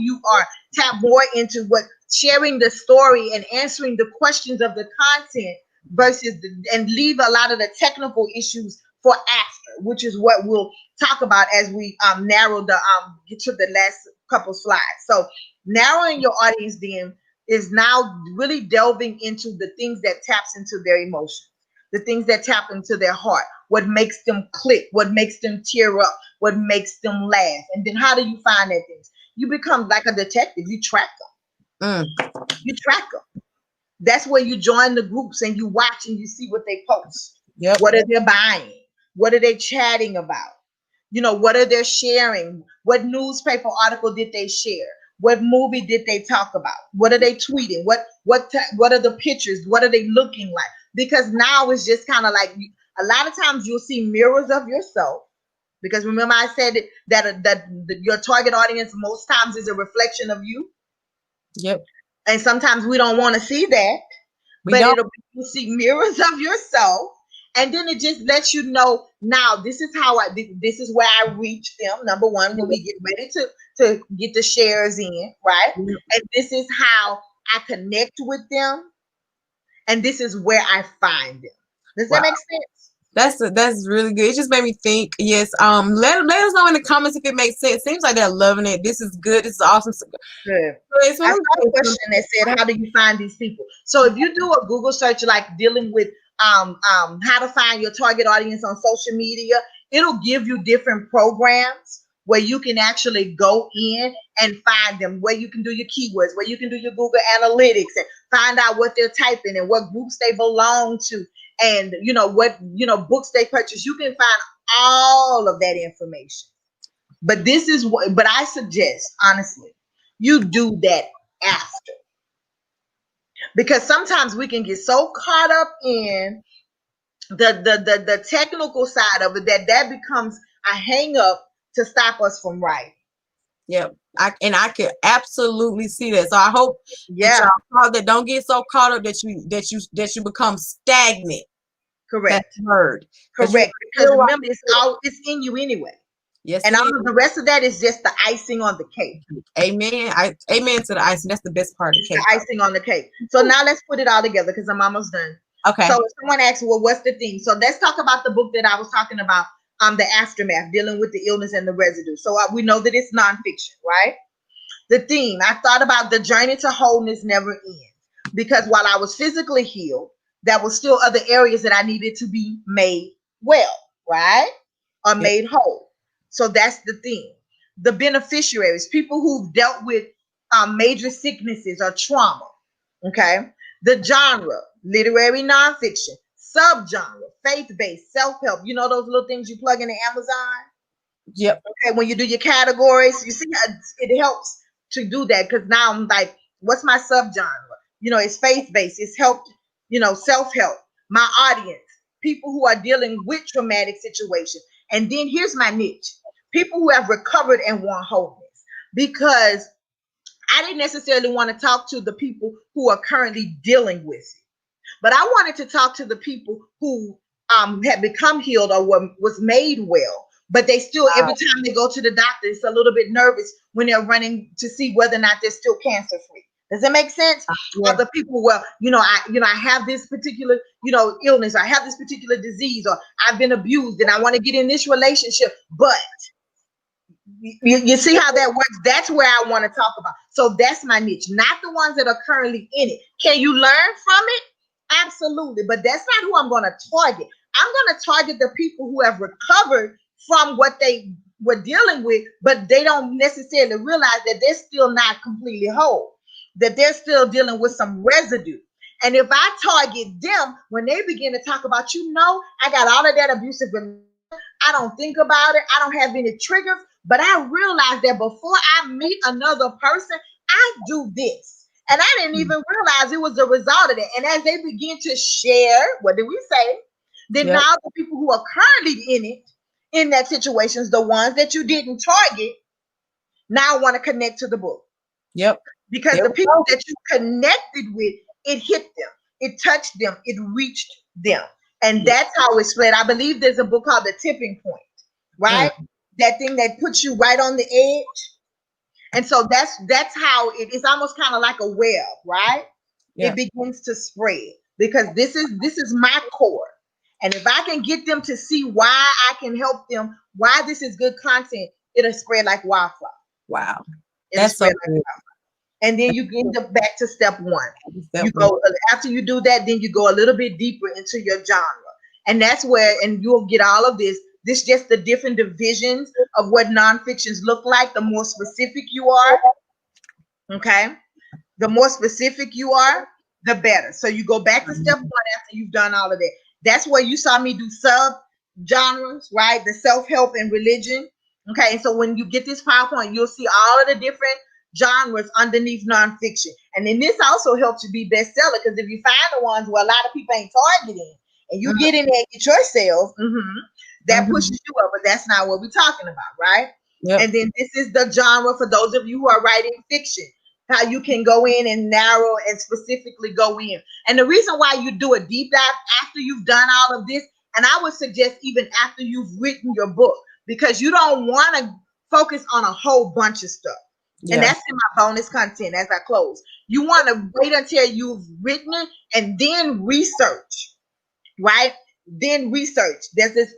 you are, tap more into what sharing the story and answering the questions of the content versus and leave a lot of the technical issues for after, which is what we'll talk about as we narrow the get to the last couple slides. So narrowing your audience then is now really delving into the things that taps into their emotions, the things that tap into their heart, what makes them click, what makes them tear up, what makes them laugh. And then how do you find that things? You become like a detective. You track them. You track them. That's where you join the groups and you watch and you see what they post. Yep. What are they buying? What are they chatting about? What are they sharing? What newspaper article did they share? What movie did they talk about? What are they tweeting? What are the pictures? What are they looking like? Because now it's just kind of like a lot of times you'll see mirrors of yourself. Because remember I said that your target audience most times is a reflection of you. Yep. And sometimes we don't want to see that, you'll see mirrors of yourself. And then it just lets you know, now this is this is where I reach them. Number one, when we get ready to get the shares in, right? And this is how I connect with them. And this is where I find them. Does that make sense? That's really good. It just made me think. Yes. Let us know in the comments if it makes sense. Seems like they're loving it. This is good. This is awesome. Good. I saw a question that said, how do you find these people? So if you do a Google search, like dealing with how to find your target audience on social media, it'll give you different programs where you can actually go in and find them, where you can do your keywords, where you can do your Google Analytics and find out what they're typing and what groups they belong to, and what books they purchase. You can find all of that information. But I suggest, honestly, you do that after. Because sometimes we can get so caught up in the technical side of it that becomes a hang up to stop us from writing. Yep. I can absolutely see that. So I hope that don't get so caught up that you become stagnant. Correct. That's word. Correct. Because remember, it's in you anyway. Yes. And all of the rest of that is just the icing on the cake. Amen. Amen to the icing. That's the best part of the cake. The icing on the cake. So now let's put it all together because I'm almost done. Okay. So if someone asks, well, what's the theme? So let's talk about the book that I was talking about, the aftermath, dealing with the illness and the residue. So we know that it's nonfiction, right? The theme, I thought about the journey to wholeness never ends, because while I was physically healed, there were still other areas that I needed to be made well, right? Or made whole. So that's the theme. The beneficiaries, people who've dealt with major sicknesses or trauma, okay? The genre, literary nonfiction. Subgenre, faith-based, self-help. You know those little things you plug into Amazon? Yep. Okay, when you do your categories, you see how it helps to do that, because now I'm like, what's my subgenre? It's faith-based, it's help, self-help. My audience, people who are dealing with traumatic situations. And then here's my niche, people who have recovered and want wholeness, because I didn't necessarily want to talk to the people who are currently dealing with it, but I wanted to talk to the people who had become healed or was made well, but they still, every time they go to the doctor, it's a little bit nervous when they're running to see whether or not they're still cancer free. Does that make sense? Or the people, well, I have this particular, illness, I have this particular disease, or I've been abused and I want to get in this relationship, but you see how that works? That's where I want to talk about. So that's my niche, not the ones that are currently in it. Can you learn from it? Absolutely. But that's not who I'm going to target. I'm going to target the people who have recovered from what they were dealing with, but they don't necessarily realize that they're still not completely whole, that they're still dealing with some residue. And if I target them, when they begin to talk about, I got all of that abusive, I don't think about it, I don't have any triggers, but I realized that before I meet another person, I do this. And I didn't even realize it was a result of that. And as they begin to share, what did we say? Then now the people who are currently in it in that situations, the ones that you didn't target now want to connect to the book. Yep. Because There the we people go. that you connected with, it hit them, it touched them, it reached them. And that's how it's spread. I believe there's a book called The Tipping Point, right? That thing that puts you right on the edge. And so that's how it's almost kind of like a web, right? Yeah. It begins to spread because this is my core. And if I can get them to see why I can help them, why this is good content, it'll spread like wildfire. Wow. It'll That's so spread like good. wildfire. And then you end up back to step one. Step You go after you do that, then you go a little bit deeper into your genre. And that's where, and you'll get all of this. This just the different divisions of what nonfictions look like. The more specific you are, okay, the more specific you are, the better. So you go back to step one after you've done all of that. That's where you saw me do sub genres, right? The self-help and religion. Okay, and so when you get this PowerPoint, you'll see all of the different genres underneath nonfiction. And then this also helps you be bestseller because if you find the ones where a lot of people ain't targeting and you get in there and get your sales, that pushes you up, but that's not what we're talking about, right? Yep. And then this is the genre for those of you who are writing fiction, how you can go in and narrow and specifically go in. And the reason why you do a deep dive after you've done all of this, and I would suggest even after you've written your book, because you don't want to focus on a whole bunch of stuff. Yeah. And that's in my bonus content as I close. You want to wait until you've written it and then research, right? Then research. There's this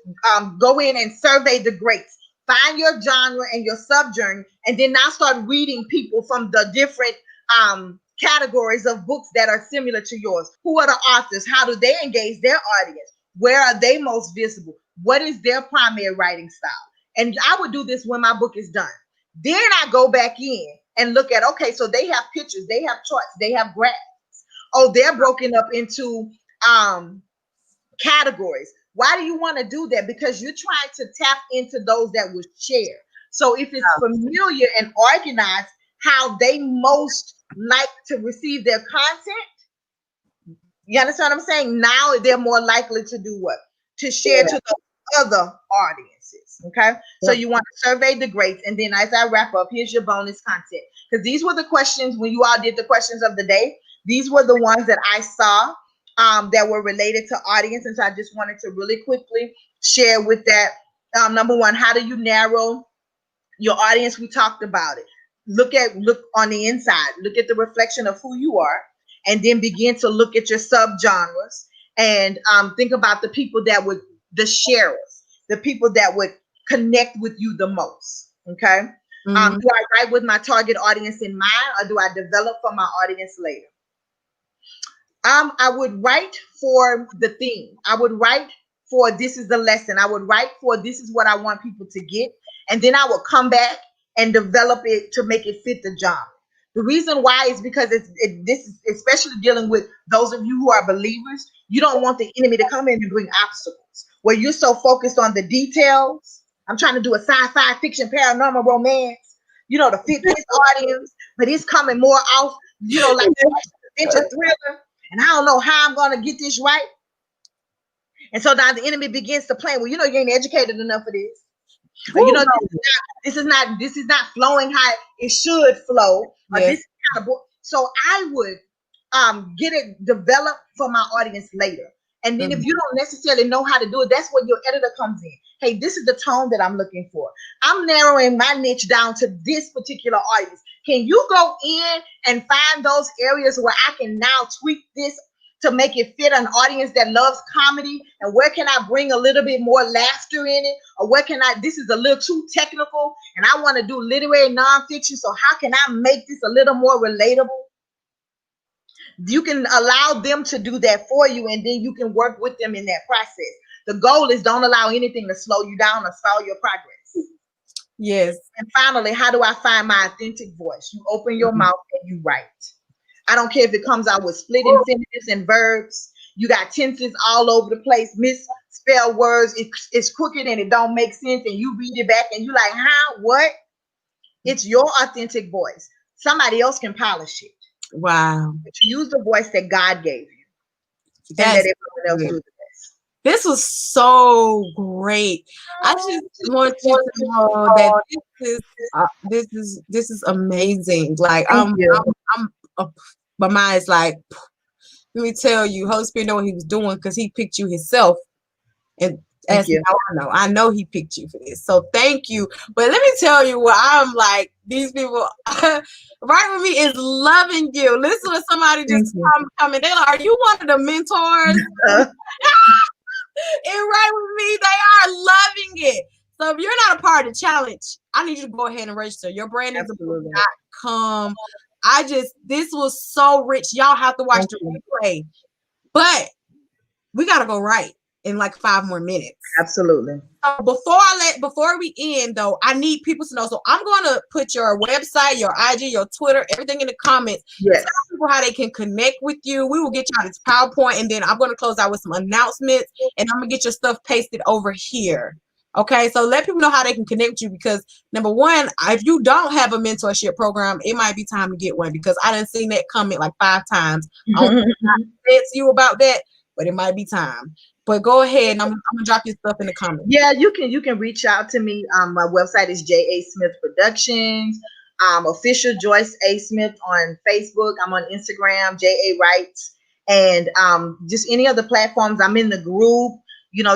go in and survey the greats. Find your genre and your subgenre, and then now start reading people from the different categories of books that are similar to yours. Who are the authors? How do they engage their audience? Where are they most visible? What is their primary writing style? And I would do this when my book is done. Then I go back in and look at, okay, so they have pictures, they have charts, they have graphs. Oh, they're broken up into categories. Why do you want to do that? Because you're trying to tap into those that will share. So if it's familiar and organized, how they most like to receive their content, you understand what I'm saying? Now they're more likely to do what? To share to the other audiences. Okay. So you want to survey the greats. And then as I wrap up, here's your bonus content. Because these were the questions when you all did the questions of the day. These were the ones that I saw that were related to audience. And so I just wanted to really quickly share with that. Number one, how do you narrow your audience? We talked about it. Look on the inside, look at the reflection of who you are, and then begin to look at your subgenres and think about the people that would, the sharers, the people that would connect with you the most. Okay. Do I write with my target audience in mind, or do I develop for my audience later? I would write for the theme. I would write for this is the lesson. I would write for this is what I want people to get. And then I would come back and develop it to make it fit the genre. The reason why is because this is especially dealing with those of you who are believers. You don't want the enemy to come in and bring obstacles where you're so focused on the details. I'm trying to do a sci-fi fiction paranormal romance, to fit this audience, but it's coming more off, like adventure thriller. And I don't know how I'm going to get this right. And so now the enemy begins to plan. Well, you ain't educated enough for this. This is not flowing how it should flow. Yes. This kind of so I would get it developed for my audience later. And then if you don't necessarily know how to do it, that's where your editor comes in. Hey, this is the tone that I'm looking for. I'm narrowing my niche down to this particular audience. Can you go in and find those areas where I can now tweak this to make it fit an audience that loves comedy? And where can I bring a little bit more laughter in it? Or where can this is a little too technical and I want to do literary nonfiction. So how can I make this a little more relatable? You can allow them to do that for you, and then you can work with them in that process. The goal is don't allow anything to slow you down or stall your progress. Yes. And finally, how do I find my authentic voice? You open your mouth and you write. I don't care if it comes out with split infinitives and verbs. You got tenses all over the place, misspell words. It's crooked and it don't make sense. And you read it back and you like, huh? What? It's your authentic voice. Somebody else can polish it. Wow. But you use the voice that God gave you. And let everyone else do the best. This was so great. I just want you to know that this is amazing. Like Thank you. my mind's like, let me tell you, Holy Spirit know what he was doing because he picked you himself. And Thank you. I know he picked you for this. So thank you. But let me tell you what I'm like, these people right with me is loving you. Listen to somebody just come and they're like, are you one of the mentors? And right with me, they are loving it. So if you're not a part of the challenge, I need you to go ahead and register. Your brand is .com. This was so rich. Y'all have to watch the replay. But we gotta go right in like 5 more minutes. Absolutely. So before we end though, I need people to know. So I'm gonna put your website, your IG, your Twitter, everything in the comments. Yes. Tell people how they can connect with you. We will get you out this PowerPoint, and then I'm gonna close out with some announcements, and I'm gonna get your stuff pasted over here. Okay, so let people know how they can connect with you, because number one, if you don't have a mentorship program, it might be time to get one, because I done seen that comment like 5 times. I don't know to you about that, but it might be time. But go ahead, and I'm gonna drop your stuff in the comments. Yeah, you can reach out to me. My website is J.A. Smith Productions. Official Joyce A. Smith on Facebook. I'm on Instagram, J.A. Writes, and just any other platforms. I'm in the group.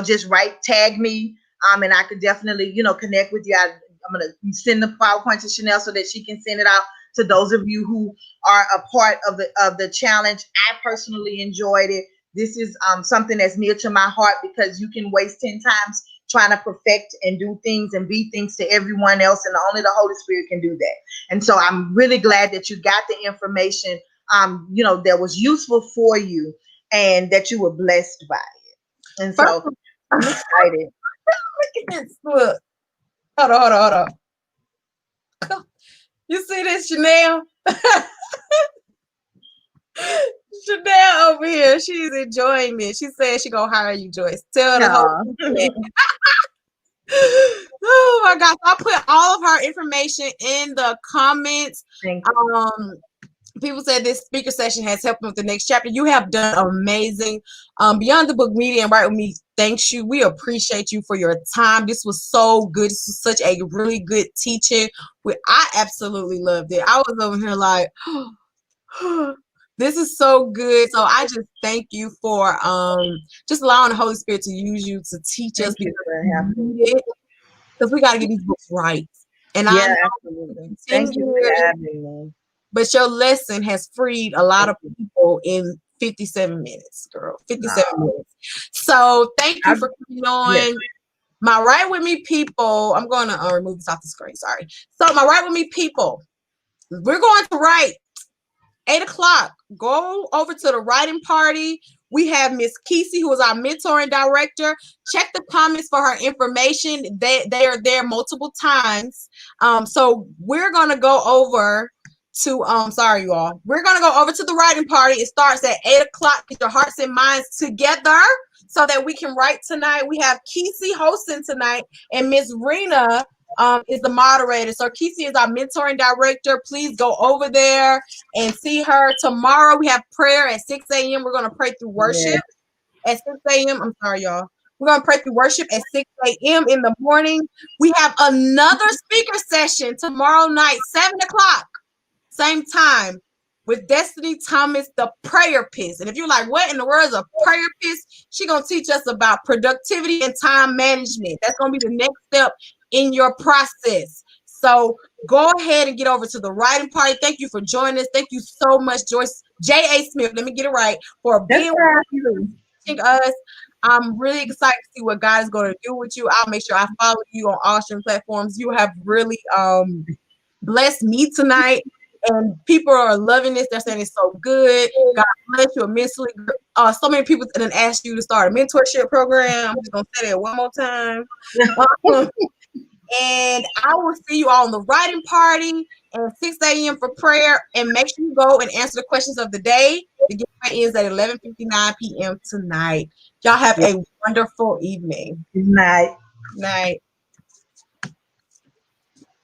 Just tag me. And I could definitely, connect with you. I'm gonna send the PowerPoint to Chanel so that she can send it out to those of you who are a part of the challenge. I personally enjoyed it. This is something that's near to my heart, because you can waste 10 times trying to perfect and do things and be things to everyone else, and only the Holy Spirit can do that. And so I'm really glad that you got the information, that was useful for you, and that you were blessed by it. And so I'm excited. Look at this. Look. Hold on. You see this, Chanel? Chanel over here, she's enjoying this. She said she gonna hire you, Joyce. Tell the whole oh my gosh, I'll put all of her information in the comments. People said this speaker session has helped them with the next chapter. You have done amazing. Beyond the Book Media and Write With Me, thanks you. We appreciate you for your time. This was so good. This was such a really good teaching. I absolutely loved it. I was over here like, this is so good. So I just thank you for just allowing the Holy Spirit to use you to teach us, because we got to get these books right. And absolutely. Thank you for having me. But your lesson has freed a lot of people in 57 minutes, girl. 57 minutes. So thank you for coming on. Yes. My Write With Me people, I'm going to remove this off the screen. Sorry. So my Write With Me people, we're going to write 8 o'clock. Go over to the writing party. We have Miss Kesey, who is our mentoring director. Check the comments for her information. They are there multiple times. So we're going to go over to sorry you all, we're gonna go over to the writing party. It starts at 8 o'clock. Get your hearts and minds together so that we can write tonight. We have Kesey hosting tonight, and Miss Rena is the moderator. So Kesey is our mentoring director. Please go over there and see her. Tomorrow we have prayer at 6 a.m. We're gonna pray through worship at 6 a.m. I'm sorry, y'all. We're going to pray through worship at 6 a.m. in the morning. We have another speaker session tomorrow night, 7 o'clock. Same time, with Destiny Thomas, the prayer piece. And if you're like, what in the world is a prayer piece? She's going to teach us about productivity and time management. That's going to be the next step in your process. So go ahead and get over to the writing party. Thank you for joining us. Thank you so much, Joyce J.A. Smith. Let me get it right. For being with us. I'm really excited to see what God is going to do with you. I'll make sure I follow you on all streaming platforms. You have really blessed me tonight. And people are loving this. They're saying it's so good. God bless you immensely. So many people didn't ask you to start a mentorship program. I'm just going to say that one more time. And I will see you all in the writing party at 6 a.m. for prayer. And make sure you go and answer the questions of the day. The giveaway ends at 11:59 p.m. tonight. Y'all have a wonderful evening. Good night. Night.